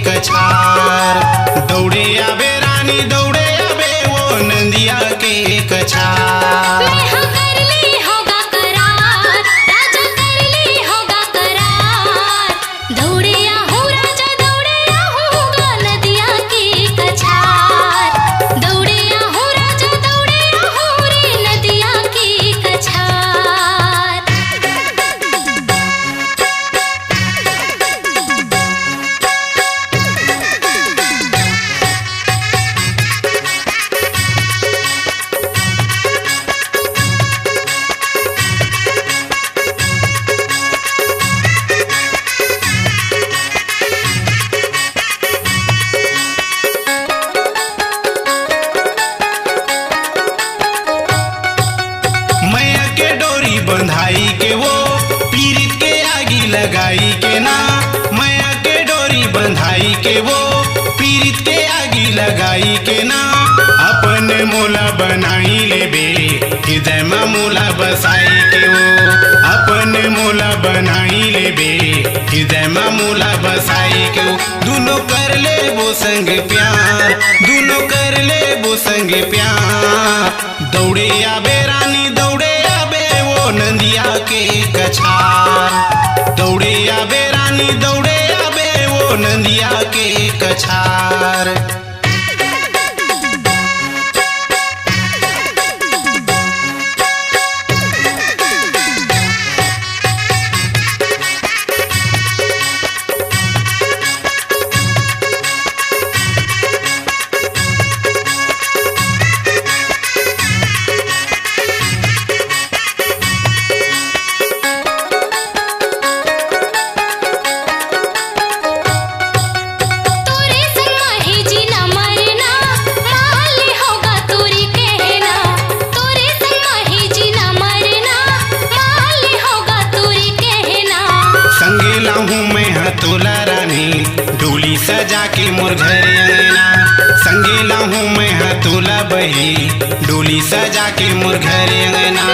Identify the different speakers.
Speaker 1: कछार। दौड़े आबे रानी दौड़े आबे वो नंदिया के कछार। बंधाई के वो पीरित के आगी लगाई के ना। मैया के डोरी बंधाई के वो पीरित के आगी लगाई के ना। अपन मोला बनाई लेबे हृदय में मोला बसाई के वो। अपन मोला बनाई लेबे हृदय में मोला बसाई के वो। दोनों कर ले वो संग प्यार, दोनों कर ले वो संग प्यार। दौड़े आबे रानी दौड़े नंदिया के कछार। दौड़े आबे रानी दौड़े आबे वो नंदिया के कछार। तोला रानी डोली सजा के मोर घर अंगना। संगे लाहूं मैं तोला बही डोली सजा के मोर घर अंगना।